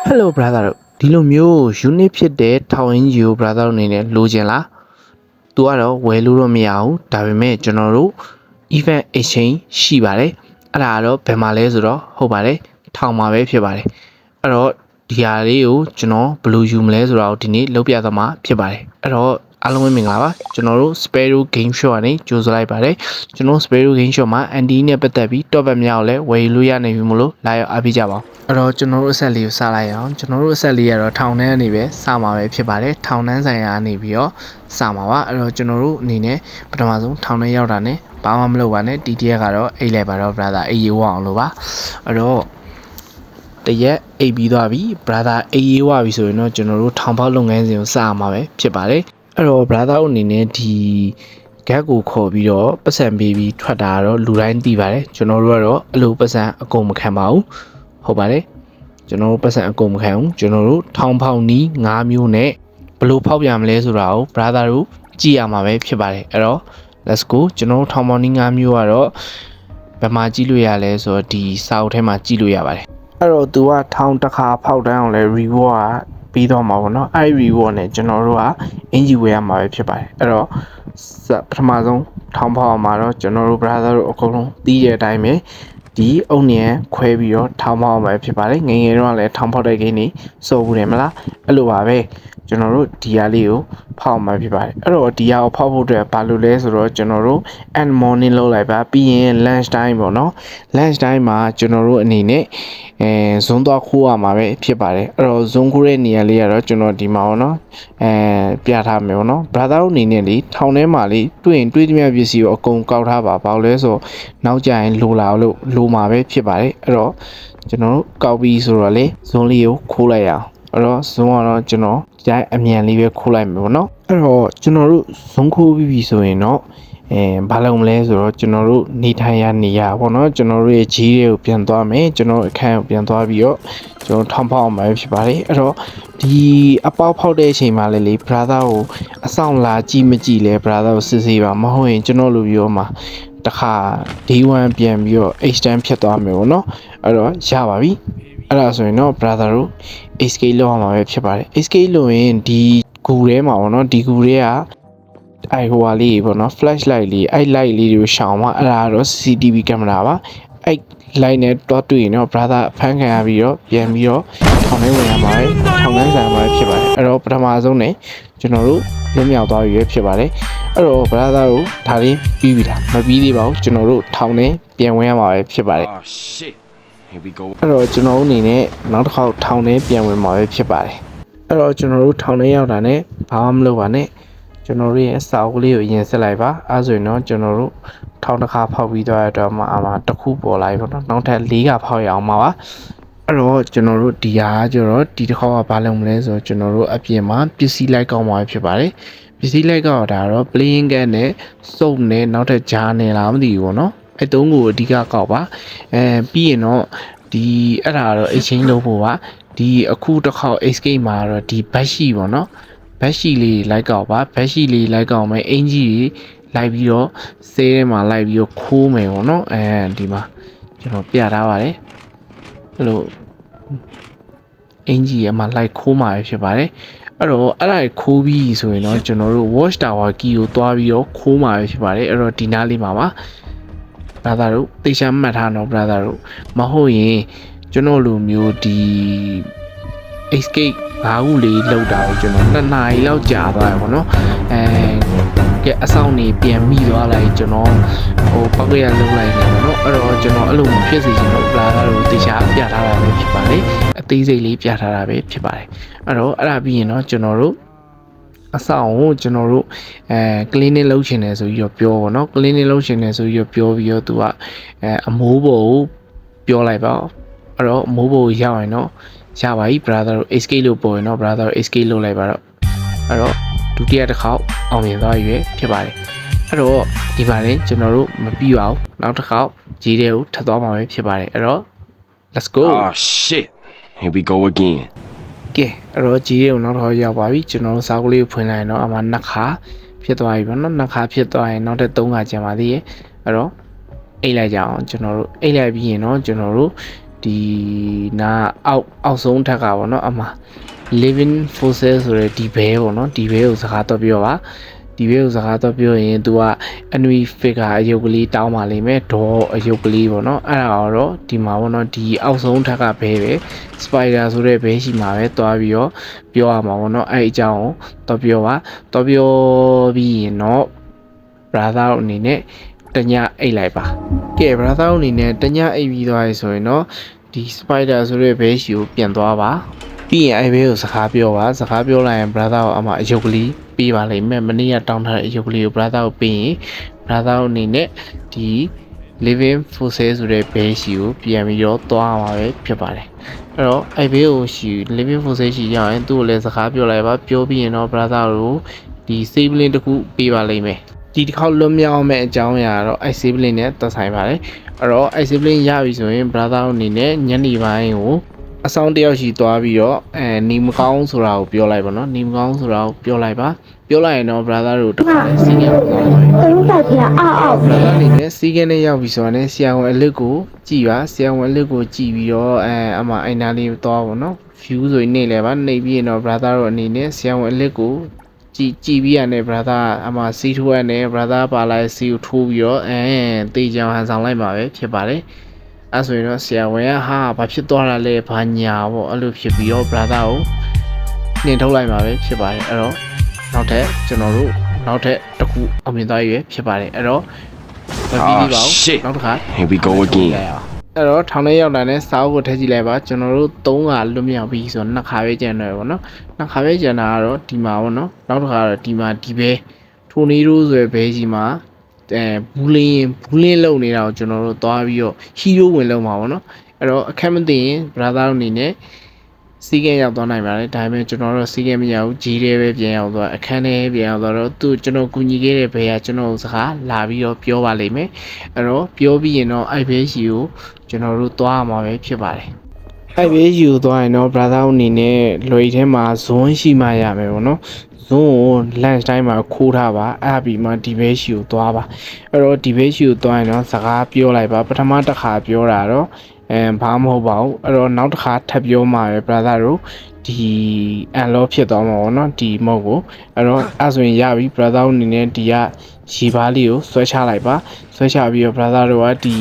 Hello brother ဒီလိုမျိုး unit ဖြစ်တဲ့ထောင်အင်ဂျီကို brother အနေနဲ့လိုချင်လား။ तू ကတော့ဝယ်လို့တော့မရဘူးဒါပေမဲ့ကျွန်တော်တို့ event exchange ရှိပါတယ်အဲ့ဒါကတော့ဘယ်မှာလဲဆိုတော့ဟုတ်ပါတယ်ထောင်မှာပဲဖြစ်ပါတယ်အဲ့တော့ဒီဟာလေးကိုကျွန်တော်ဘယ်လိုယူမလဲဆိုတော့ဒီနေ့လုပ်ပြသွားမှာဖြစ်ပါတယ်အဲ့တော့အားလုံးပဲမင်္ဂလာပါကျွန်တော်တို့ Sparrow Game Shop ကနေကြိုဆိုလိုက်ပါတယ်ကျွန်တော် Sparrow Game Shop မှာ ND နဲ့ပတ်သက်ပြီး top up များကိုလည်းဝယ်လို့ရနိုင်ပြီမလို့လာရောက်အားပေးကြပါဦးအဲ့တော့ကျွန်တော်တို့အဆက်လေးကိုစလိုက်အောင်ကျွန်တော်တို့အဆက်လေးကတော့ထောင်ထဲကနေပဲစမှာပဲဖြစ်ပါတယ်ထောင်တန်းဆိုင်ရာကနေပြီးတော့စမှာပါအဲ့တော့ကျွန်တော်တို့အနေနဲ့ပထမဆုံးထောင်ထဲရောက်တာနဲ့ဘာမှမလုပ်ပါနဲ့ဒီတရက်ကတော့အိတ်လိုက်ပါတော့ brother အေးရေးဝအောင်လို့ပါအဲ့တော့တရက်အိတ်ပြီးသွားပြီ brother အေးရေးဝပြီဆိုရင်တော့ကျွန်တော်တို့ထောင်ပေါက်လုပ်ငန်းစဉ်ကိုစရမှာပဲဖြစ်ပါတယ်အဲ့တော့ brother အနေနဲ့ဒီ gag ကိုခေါ်ပြီးတော့ပတ်စံပေးပြီးထွက်တာတော့လူတိုင်းသိပါတယ်ကျွန်တော်တို့ကတော့အဲ့လိုပတ်စံအကုန်မခံပါဘူးဟုတ်ပါတယ်ကျွန်တော်တို့ပတ်စံအကုန်မခံဘူးကျွန်တော်တို့ထောင်ဖောက်နီး9မျိုးနဲ့ဘယ်လိုဖောက်ပြမလဲဆိုတာကို brother တို့ကြည့်ရမှာပဲဖြစ်ပါတယ်အဲ့တော့ let's go ကျွန်တော်တို့ထောင်ဖောက်နီး9မျိုးကတော့ဘယ်မှာကြည့်လို့ရလဲဆိုတော့ဒီစာအုပ်ထဲမှာကြည့်လို့ရပါတယ်အဲ့တော့ तू ကထောင်တစ်ခါဖောက်တန်းအောင်လဲ reward ကပြီးတော့မှာပေါ့နော်အဲ့ reward နဲ့ကျွန်တော်တို့ကအင်ဂျီဝယ်ရမှာပဲဖြစ်ပါတယ်အဲ့တော့ပထမဆုံးထောင်ဖောက်အောင်မှာတော့ကျွန်တော်တို့ brother တို့အကုန်လုံးသိတဲ့အတိုင်းပဲဒီအုတ်နံခွဲပြီးတော့ထောင်ဖောက်အောင်ပဲဖြစ်ပါတယ်ငယ်ငယ်တော့လည်းထောင်ဖောက်တဲ့ကိန်းနေစော်ဘူးတယ်မလားအဲ့လိုပါပဲကျွန်တော်တို့ဒီဟာလေးကိုဖောက်မှာဖြစ်ပါတယ်အဲ့တော့ဒီဟာကိုဖောက်ဖို့အတွက်ဘာလို့လဲဆိုတော့ကျွန်တော်တို့ and morning လုပ်လိုက်ပါပြီးရင် lunch time ပေါ့နော် lunch time မှာကျွန်တော်တို့အနေနဲ့ဇွန်းသွားခိုးရမှာပဲဖြစ်ပါတယ်အဲ့တော့ဇွန်းခိုးတဲ့နေရာလေးကတော့ကျွန်တော်ဒီမှာပေါ့နော်ပြထားမယ်ပေါ့နော် brother တို့အနေနဲ့လေထောင်ထဲမှာလေတွေ့ရင်တွေးသမျှပစ္စည်းကိုအကုန်ကောက်ထားပါဘာလို့လဲဆိုနောက်ကျရင်လိုလာလို့လိုမှာပဲဖြစ်ပါတယ်အဲ့တော့ကျွန်တော်တို့ကောက်ပြီးဆိုတော့လေဇွန်းလေးကိုခိုးလိုက်ရအောင်အဲ့တော့ဇွန်းကတော့ကျွန်တော်ဒီတိုင်းအမြန်လေးပဲခိုးလိုက်မယ်ပေါ့နော်အဲ့တော့ကျွန်တော်တို့ဇွန်းခိုးပြီးပြီဆိုရင်တော့ဘာလုပ်မလဲဆိုတော့ကျွန်တော်တို့နေထိုင်ရနေရပေါ့နော်ကျွန်တော်တို့ရဲ့ဂျီးတွေကိုပြန်သွားမယ်ကျွန်တော်အခန်းကိုပြန်သွားပြီးတော့ကျွန်တော်ထောင်ဖောက်အောင်ပဲဖြစ်ပါတယ်အဲ့တော့ဒီအပေါက်ဖောက်တဲ့အချိန်မှာလေ brother ကိုအဆောင်လာကြည့်မကြည့်လဲ brother ကိုစစ်ဆေးပါမဟုတ်ရင်ကျွန်တော်လိုပြောမှာတခါ D1 ပြန်ပြီးတော့ extend ဖြစ်သွားမယ်ပေါ့နော်အဲ့တော့ရပါပြီအဲ့ဒါဆိုရင်တော့ brother တို့ escape လုပ်အောင်ပဲဖြစ်ပါတယ် escape လုပ်ရင်ဒီဂူထဲမှာပေါ့နော်ဒီဂူထဲကအဲ့ဟိုဟာလေးပေါ့နော် flashlight လေးအဲ့ light လေးတွေကိုရှောင်မှာအဲ့ဒါကတော့ CCTV ကင်မရာပါအဲ့ light နဲ့တွားတွေ့ရင်တော့ brother ဖမ်းခံရပြီးတော့ပြန်ပြီးတော့ထောင်ထဲဝင်ရမှာပဲထောင်ထဲဆိုင်မှာဖြစ်ပါတယ်အဲ့တော့ပထမဆုံးねကျွန်တော်တို့လွတ်မြောက်သွားပြီပဲဖြစ်ပါတယ်အဲ့တော့ brother တို့ဒါလေးပြီးပြီလားမပြီးသေးပါဘူးကျွန်တော်တို့ထောင်ထဲပြန်ဝင်ရမှာပဲဖြစ်ပါတယ် Oh shit. Here we go. အဲ့တော့ကျွန်တော်တို့အနေနဲ့နောက်တစ်ခေါက်ထောင်ထဲပြန်ဝင်မှာပဲဖြစ်ပါတယ်အဲ့တော့ကျွန်တော်တို့ထောင်ထဲရောက်တာနဲ့ဘာမှမလုပ်ပါနဲ့ကျွန်တော်တို့ရဲ့စာအုပ်လေးကိုရင်ဆက်လိုက်ပါအဲဆိုရင်တော့ကျွန်တော်တို့ထောင်တစ်ခါဖောက်ပြီးသွားတဲ့အတွက်မှတစ်ခုပေါ်လာပြီပေါ့နော်နောက်ထပ်၄ခါဖောက်ရအောင်ပါအဲ့တော့ကျွန်တော်တို့ဒီဟာကျတော့ဒီတစ်ခေါက်ကဘာလုပ်မလဲဆိုတော့ကျွန်တော်တို့အပြင်မှာပစ္စည်းလိုက်ကောင်းမှာဖြစ်ပါတယ်ပစ္စည်းလိုက်ကောက်တာတော့ playing game နဲ့စုပ်နဲ့နောက်ထပ်ဂျားနဲ့လားမသိဘူးပေါ့နော်အဲ့သုံးခုကိုအဓိကကောက်ပါပြီးရင်တော့ဒီအဲ့ဒါတော့ exchange လုပ်ဖို့ပါဒီအခုတစ်ခေါက် escape မှာတော့ဒီ batch ရှိပေါ့နော်ဘက်ရှိလေးလိုက်ကောက်ပါဘက်ရှိလေးလိုက်ကောက်မယ်အင်ဂျီလေးလိုက်ပြီးတော့ဆေးထဲမှာလိုက်ပြီးတော့ခိုးမယ်ပေါ့နော်ဒီမှာကျွန်တော်ပြထားပါတယ်အဲ့လိုအင်ဂျီရဲ့မှာလိုက်ခိုးမှာဖြစ်ပါတယ်အဲ့တော့အဲ့ဒါခိုးပြီးဆိုရင်တော့ကျွန်တော်တို့ watch tower key ကိုတွားပြီးတော့ခိုးမှာဖြစ်ပါတယ်အဲ့တော့ဒီနားလေးမှာပါ brother တို့သိချမ်းမှတ်ထားတော့ brother တို့မဟုတ်ရင်ကျွန်တော်လိုမျိုးဒီ escape ဘာခုလေးလောက်တာကိုကျွန်တော်2နာရီလောက်ကြာသွားရပါတော့ကဲအဆောင်နေပြန်မိသွားလိုက်ကျွန်တော်ဟိုပောက်ကရလုံးလိုက်နေပါတော့အဲ့တော့ကျွန်တော်အဲ့လိုမဖြစ်စေချင်တော့ brother တို့တေချာပြထားတာပဲဖြစ်ပါလေအသေးစိတ်လေးပြထားတာပဲဖြစ်ပါတယ်အဲ့တော့အဲ့ဒါပြီးရင်တော့ကျွန်တော်တို့အဆောင်ကိုကျွန်တော်တို့ cleaning လုပ်ချင်တယ်ဆိုပြီးတော့ပြောပါတော့ cleaning လုပ်ချင်တယ်ဆိုပြီးတော့ပြောပြီးတော့သူကအမိုးပေါ်ကိုပြောလိုက်ပါအဲ့တော့အမိုးပေါ်ကိုရောက်ရင်တော့ရပါပြီ brother တို့ escape လို့ပေါ်ရင်တော့ brother တို့ escape လုပ်လိုက်ပါတော့အဲ့တော့ဒုတိယတစ်ခေါက်အောင်မြင်သွားပြီဖြစ်ပါတယ်အဲ့တော့ဒီပါရင်ကျွန်တော်တို့မပြီးပါဘူးနောက်တစ်ခေါက်ဂျီးတွေကိုထပ်သွားမှာပဲဖြစ်ပါတယ်အဲ့တော့ let's go Oh shit. Here we go again. ကဲအဲ့တော့ဂျီးတွေကိုနောက်တော့ရောက်ပါပြီကျွန်တော်တို့စာအုပ်လေးကိုဖွင့်လိုက်ရင်တော့အမှနှစ်ခါဖြစ်သွားပြီပေါ့နော်နှစ်ခါဖြစ်သွားရင်နောက်ထပ်3ခါကျန်ပါသေးရဲ့အဲ့တော့အိတ်လိုက်ကြအောင်ကျွန်တော်တို့အိတ်လိုက်ပြီးရင်တော့ကျွန်တော်တို့ ဒီနာအောက်ဆုံးထက်ကပေါ့နော်အမှ living forces ဆိုတဲ့ဒီဘဲပေါ့နော်ဒီဘဲကိုစကားတော့ပြောပါဒီဘဲကိုစကားတော့ပြောရင် तू က enemy figure အယုတ်ကလေးတောင်းပါလိမ့်မယ်ဒေါ်အယုတ်ကလေးပေါ့နော်အဲ့ဒါတော့ဒီမှာပေါ့နော်ဒီအောက်ဆုံးထက်ကဘဲပဲ spider ဆိုတဲ့ဘဲရှိမှာပဲတွားပြီးတော့ပြောရမှာပေါ့နော်အဲ့အကြောင်းကိုတော့ပြောပါတော့ပြောပြီးရင်တော့ brother အနေနဲ့တညအိတ်လိုက်ပါကဲ brother အနေနဲ့တညအိတ်ပြီးသွားပြီဆိုရင်တော့ဒီ spider ဆိုတဲ့ဘဲရှိကိုပြန်သွားပါပြီးရင်အဲ့ဘဲကိုစကားပြောပါစကားပြောလိုက်ရင် brother ကိုအမှအယုတ်ကလေးပေးပါလိမ့်မယ်မနေ့ကတောင်းထားတဲ့အယုတ်ကလေးကို brother ကိုပေးရင် brother အနေနဲ့ဒီ living forces ဆိုတဲ့ဘဲရှိကိုပြန်ပြီးတော့သွားမှာပဲဖြစ်ပါတယ်အဲ့တော့အဲ့ဘဲကိုရှိ living forces ရှိရရင်သူ့ကိုလည်းစကားပြောလိုက်ပါပြောပြီးရင်တော့ brother ကိုဒီ sibling တစ်ခုပေးပါလိမ့်မယ်ဒီတစ်ခေါက်လွတ်မြောက်မဲ့အကြောင်းအရာတော့အဲ့ sibling နဲ့သက်ဆိုင်ပါတယ်အဲ့တော့အဲ့ sibling ရပြီဆိုရင် brother အနေနဲ့ညနေပိုင်းကိုအဆောင်တယောက်ရှိသွားပြီးတော့နေမကောင်းဆိုတာကိုပြောလိုက်ပါတော့နေမကောင်းဆိုတာကိုပြောလိုက်ပါပြောလိုက်ရင်တော့ brother တို့တစ်ခါလဲစီးကင်းသွားပါမယ်ဘလို့တိုက်ပြအောက်အောက် brother အနေနဲ့စီးကင်းနဲ့ရောက်ပြီဆိုတာနဲ့ဆရာဝန်အလစ်ကိုကြည်ပါဆရာဝန်အလစ်ကိုကြည်ပြီးတော့အမှအိုင်နာလေးသွားပါတော့ view ဆိုရင်နေလဲပါနေပြီးရင်တော့ brother တို့အနေနဲ့ဆရာဝန်အလစ်ကိုကြည်ပြီးရတယ် brother အမှစီးထိုးရတယ် brother ပါလာစီကိုထိုးပြီးတော့တေးချောင်းဟန်ဆောင်လိုက်ပါပဲဖြစ်ပါတယ်အဲ့ဆိုရင်တော့ဆရာဝန်ကဟာဘာဖြစ်သွားတာလဲဘာညာပေါ့အဲ့လိုဖြစ်ပြီးတော့ brother ကိုနှင်ထုတ်လိုက်ပါပဲဖြစ်ပါတယ်အဲ့တော့နောက်ထပ်ကျွန်တော်တို့နောက်ထပ်တစ်ခုအောင်မြင်သွားပြီဖြစ်ပါတယ်အဲ့တော့ပြီးပြီပါဦးနောက်တစ်ခါ Here we go again. အဲ့တော့ထောင်ထဲရောက်လာတဲ့စာအုပ်ကိုထည့်ကြည့်လိုက်ပါကျွန်တော်တို့3ခါလွတ်မြောက်ပြီဆိုတော့2ခါပဲကျန်တယ်ပေါ့နော်2ခါပဲကျန်တာကတော့ဒီမှာပေါ့နော်နောက်တစ်ခါတော့ဒီမှာဒီပဲထိုနီရိုးဆိုရယ်ဘဲကြီးမှာဘူးလင်းလုံနေတာကိုကျွန်တော်တို့သွားပြီးတော့ဟီးရိုးဝင်လုံမှာပေါ့နော်အဲ့တော့အခက်မသိရင် brother အနေနဲ့စီးကဲရောက်သွားနိုင်ပါတယ်ဒါပေမဲ့ကျွန်တော်တို့စီးကဲမရဘူးကြီးတယ်ပဲပြန်ရောက်သွားအခန်းထဲပြန်ရောက်သွားတော့သူကျွန်တော်ကူညီခဲ့တဲ့ဘဲကကျွန်တော်စကားလာပြီးတော့ပြောပါလိမ့်မယ်အဲ့တော့ပြောပြီးရင်တော့အဲ့ဘဲရှိကိုကျွန်တော်တို့သွားရမှာပဲဖြစ်ပါတယ်အဲ့ဘဲရှိကိုသွားရင်တော့ brother အနေနဲ့လွယ်ထဲမှာဇွန်းရှိမှရမယ်ပေါ့နော်ဇွန်းကို lunch time မှာခိုးထားပါအဲ့ပြီးမှဒီဘဲရှိကိုသွားပါအဲ့တော့ဒီဘဲရှိကိုသွားရင်တော့စကားပြောလိုက်ပါပထမတစ်ခါပြောတာတော့ဘာမဟုတ်ပါဘူးအဲ့တော့နောက်တစ်ခါထပ်ပြောမှာပဲ brother တို့ဒီunlock ဖြစ်သွားမှာပေါ့နော်ဒီ mode ကိုအဲ့တော့အဲ့ဆိုရင်ရပြီ brother အနေနဲ့ဒီကရေပါးလေးကိုဆွဲချလိုက်ပါဆွဲချပြီးတော့ brother တို့ကဒီ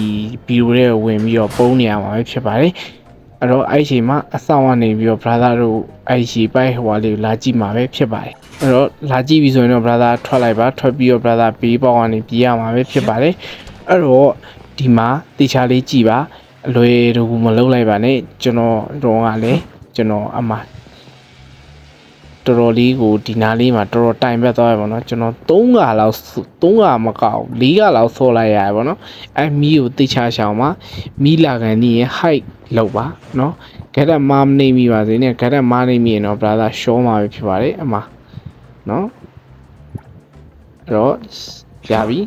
ဗီဒီယိုတွေကိုဝင်ပြီးတော့ပုံနေရမှာပဲဖြစ်ပါတယ်အဲ့တော့အဲ့ဒီအချိန်မှာအဆောင်ကနေပြီးတော့ brother တို့အဲ့ဒီရေပိုက်ဟိုလေးကိုလာကြည့်မှာပဲဖြစ်ပါတယ်အဲ့တော့လာကြည့်ပြီဆိုရင်တော့ brother ထွက်လိုက်ပါထွက်ပြီးတော့ brother ဘေးပေါက်ကနေပြေးရမှာပဲဖြစ်ပါတယ်အဲ့တော့ဒီမှာတေချာလေးကြည့်ပါအလွယ်တကူမလုပ်လိုက်ပါနဲ့ကျွန်တော်တော့ကလည်းကျွန်တော်အမှတော်တော်လေးကိုဒီနားလေးမှာတော်တော်တိုင်ပတ်သွားရပါတော့ကျွန်တော်3ခါလောက်3ခါမကောက်4ခါလောက်ဆော့လိုက်ရပါတော့အဲမီးကိုတေချာရှောင်ပါမီးလာကန်ကြီးရဲ့ height လောက်ပါနော်ဂက်ရက်မားနေမိပါစေနဲ့ဂက်ရက်မားနေမိရင်တော့ brother ရှောမှာပဲဖြစ်ပါတယ်အမနော်အဲ့တော့ရပြီ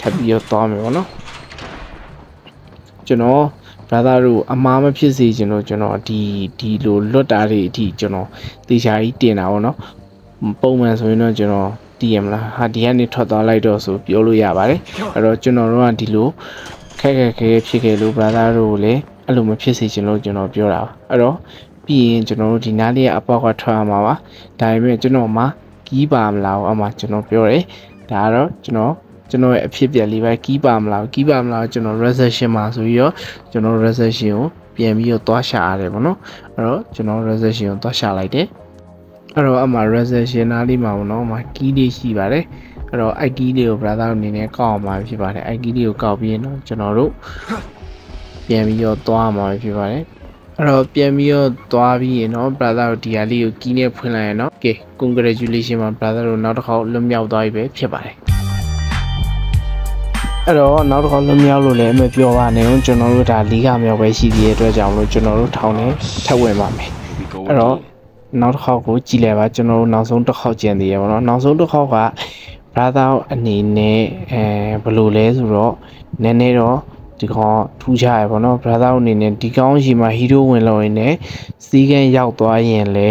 ထပ်ပြီးတော့သွားမယ်ပေါ့နော်ကျွန်တော် brother တို့အမားမဖြစ်စေချင်လို့ကျွန်တော်ဒီလိုလွတ်တာတွေအထိကျွန်တော်တေချာကြီးတင်တာပေါ့နော်ပုံမှန်ဆိုရင်တော့ကျွန်တော်တည်ရမလားဟာဒီကနေထွက်သွားလိုက်တော့ဆိုပြောလို့ရပါတယ်အဲ့တော့ကျွန်တော်တို့ကဒီလိုခက်ဖြစ်ခဲ့လို့ brother တို့ကိုလည်းအဲ့လိုမဖြစ်စေချင်လို့ကျွန်တော်ပြောတာပါအဲ့တော့ပြီးရင်ကျွန်တော်တို့ဒီနားလေးကအပေါက်ကထွက်ရမှာပါဒါပေမဲ့ကျွန်တော်မှကီးပါမလားအမှကျွန်တော်ပြောတယ်ဒါကတော့ကျွန်တော်ရဲ့အဖြစ်ပြက်လေးပဲကီးပါမလားကျွန်တော် reception မှာဆိုပြီးတော့ကျွန်တော် reception ကိုပြန်ပြီးတော့သွားရှာရတယ်ပေါ့နော်အဲ့တော့ကျွန်တော် reception ကိုသွားရှာလိုက်တယ်အဲ့တော့အမှ reception နားလေးမှာပေါ့နော်မှာကီးလေးရှိပါတယ်အဲ့တော့အဲ့ကီးလေးကို brother အနေနဲ့ကောက်အောင်မှာဖြစ်ပါတယ်အဲ့ကီးလေးကိုကောက်ပြီးရင်တော့ကျွန်တော်တို့ပြန်ပြီးတော့သွားမှာဖြစ်ပါတယ်အဲ့တော့ပြန်ပြီးတော့သွားပြီးရင်တော့ brother တို့ဒီဟာလေးကိုကီးနဲ့ဖွင့်လိုက်ရင်တော့ okay congratulation ပါ brother တို့နောက်တစ်ခေါက်လွတ်မြောက်သွားပြီပဲဖြစ်ပါတယ်အဲ့တော့နောက်တစ်ခါလွတ်မြောက်လို့လည်းမပြောပါနဲ့ကျွန်တော်တို့ဒါ၄ခါမြောက်ပဲရှိသေးတဲ့အတွက်ကြောင့်လို့ကျွန်တော်တို့ထောင်နေထပ်ဝင်ပါမယ်အဲ့တော့နောက်တစ်ခေါက်ကိုကြည့်လိုက်ပါကျွန်တော်တို့နောက်ဆုံးတစ်ခေါက်ကျန်သေးရပါတော့နောက်ဆုံးတစ်ခေါက်က brother အနေနဲ့ဘယ်လိုလဲဆိုတော့နည်းနည်းတော့ဒီကောင်ထူးခြားရပါတော့ brother အနေနဲ့ဒီကောင်ရှိမှဟီးရိုးဝင်လို့ရင်းနဲ့စီးကန်းရောက်သွားရင်လဲ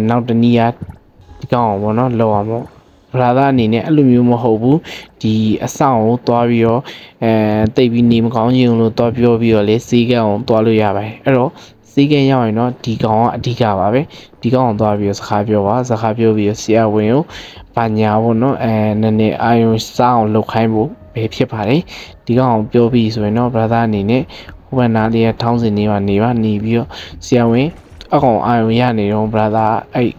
နောက်တနည်းအားဒီကောင်ပေါ့နော်လောက်အောင်ပေါ့ brother အနေနဲ့အဲ့လိုမျိုးမဟုတ်ဘူးဒီအဆောင်ကိုသွားပြီးတော့တိတ်ပြီးနေမကောင်းခြင်းလို့သွားပြောပြီးတော့လေစီးကံအောင်သွားလို့ရပါတယ်အဲ့တော့စီးကံရောက်ရင်တော့ဒီကောင်ကအဓိကပါပဲဒီကောင်အောင်သွားပြီးတော့စကားပြောပါစကားပြောပြီးတော့ဆရာဝန်ကိုဘာညာပေါ့နော်နည်းနည်းအာယုံစောင်းလောက်ခိုင်းဖို့ပဲဖြစ်ပါတယ်ဒီကောင်အောင်ပြောပြီးဆိုရင်တော့ brother အနေနဲ့ဟိုဘက်နားလေးကထောင်းစင်နေပါနေပြီးတော့ဆရာဝန်အကောင်အာယုံရနေတော့ brother အဲ့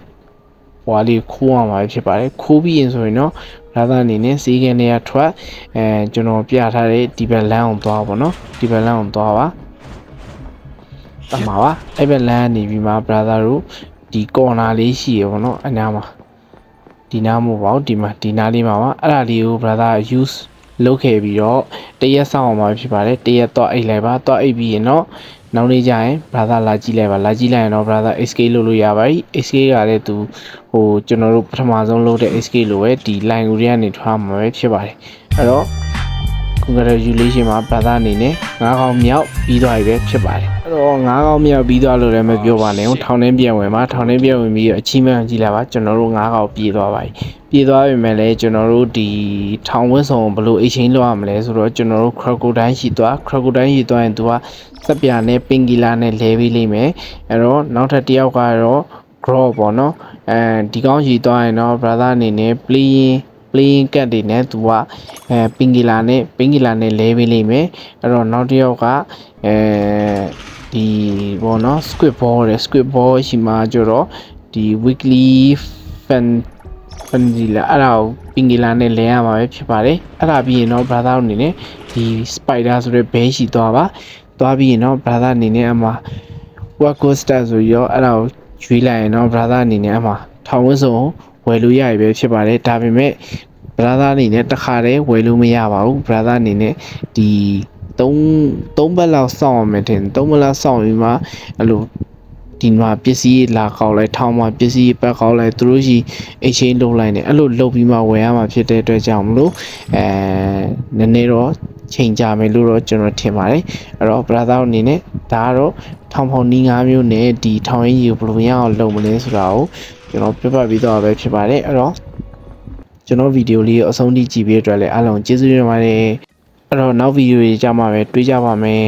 ဟွာလေးခိုးအောင်ပါဖြစ်ပါတယ်ခိုးပြီးရင်ဆိုရင်တော့ brother အနေနဲ့စီးကံတွေကထွက်ကျွန်တော်ပြထားတဲ့ဒီဘက်လမ်းအောင်သွားပါနော်ဒီဘက်လမ်းအောင်သွားပါတမှာပါအဲ့ဘက်လမ်းနေပြီးမှ brother တို့ဒီ corner လေးရှိရပါတော့အနားမှာဒီနားမို့ပေါ့ဒီမှာဒီနားလေးမှာပါအဲ့ဒါလေးကို brother use လုပ်ခဲ့ပြီးတော့တရက်ဆောင်အောင်ပါဖြစ်ပါတယ်တရက်တော့အိတ်လိုက်ပါတော့အိတ်ပြီးရင်တော့နောက်နေ့ကျရင် brother လာကြည့်လိုက်ပါလာကြည့်လိုက်ရင်တော့ brother escape လုပ်လို့ရပါပြီ escape ကလည်းသူဟိုကျွန်တော်တို့ပထမဆုံးလုပ်တဲ့ escape လိုပဲဒီ line ကိုတွေကနေထွားမှာပဲဖြစ်ပါတယ်အဲ့တော့ congratulation မှာ brother အနေနဲ့9កောင်မြောက်ပြီးသွားပြီပဲဖြစ်ပါတယ်အဲ့တော့9កောင်မြောက်ပြီးသွားလို့လည်းမပြောပါနဲ့ထောင်ထဲပြန်ဝင်ပါထောင်ထဲပြန်ဝင်ပြီးအချင်းမှန်ကြည့်လိုက်ပါကျွန်တော်တို့9កောင်ပြေးသွားပါပြီပြေးသွားပြီမဲ့လည်းကျွန်တော်တို့ဒီထောင်ဝင်းဆောင်ဘယ်လို exchange လုပ်ရမလဲဆိုတော့ကျွန်တော်တို့ crocodile ရှိသွား crocodile ရှိသွားရင်သူကစက်ပြာနဲ့ပင်ကီလာနဲ့လဲပေးလိမ့်မယ်အဲ့တော့နောက်ထပ်တစ်ယောက်ကတော့ grow ပေါ့နော်ဒီကောင်းရှိသွားရင်တော့ brother အနေနဲ့ playing cat တွေနဲ့သူကပင်ကီလာနဲ့လဲပေးလိမ့်မယ်အဲ့တော့နောက်တစ်ယောက်ကဒီပေါ့နော် squid ball ရှိမှကျတော့ဒီ weekly fan ဒီလာအဲ့ဒါကိုပင်ကီလာနဲ့လဲရမှာပဲဖြစ်ပါတယ်အဲ့ဒါပြီးရင်တော့ brother အနေနဲ့ဒီ spider ဆိုတဲ့ဘဲရှိသွားပါသွားပြီးရင်တော့ brother အနေနဲ့အမှ Waco Star ဆိုရောအဲ့ဒါကိုရွေးလိုက်ရင်တော့ brother အနေနဲ့အမှထောင်ဝန်းစုံဝယ်လို့ရပြီပဲဖြစ်ပါတယ်ဒါပေမဲ့ brother အနေနဲ့တစ်ခါတည်းဝယ်လို့မရပါဘူး brother အနေနဲ့ဒီ3ဘက်လောက်စောင့်ရမယ်တင်3ဘက်လောက်စောင့်ပြီးမှအဲ့လိုဒီမှာပစ္စည်းလာကောက်လိုက်ထောင်မှာပစ္စည်းပတ်ကောက်လိုက်သူတို့ရှိ exchange လုပ်လိုက်နေအဲ့လိုလုပ်ပြီးမှဝယ်ရမှာဖြစ်တဲ့အတွက်ကြောင့်မလို့နည်းနည်းတော့ချိန်ကြမယ်လို့တော့ကျွန်တော်ထင်ပါတယ်အဲ့တော့ brother အနေနဲ့ဒါကတော့ထောင်ဖောင်နီး5မျိုးနဲ့ဒီထောင်ရင်းကြီးကိုဘယ်လိုရအောင်လုပ်မလဲဆိုတာကိုကျွန်တော်ပြပြပြီးတော့ပဲဖြစ်ပါတယ်အဲ့တော့ကျွန်တော်ဗီဒီယိုလေးကိုအဆုံးထိကြည့်ပြီးအတွက်လည်းအားလုံးကျေးဇူးတင်ပါတယ်အဲ့တော့နောက်ဗီဒီယိုတွေကြမှာပဲတွေ့ကြပါမယ်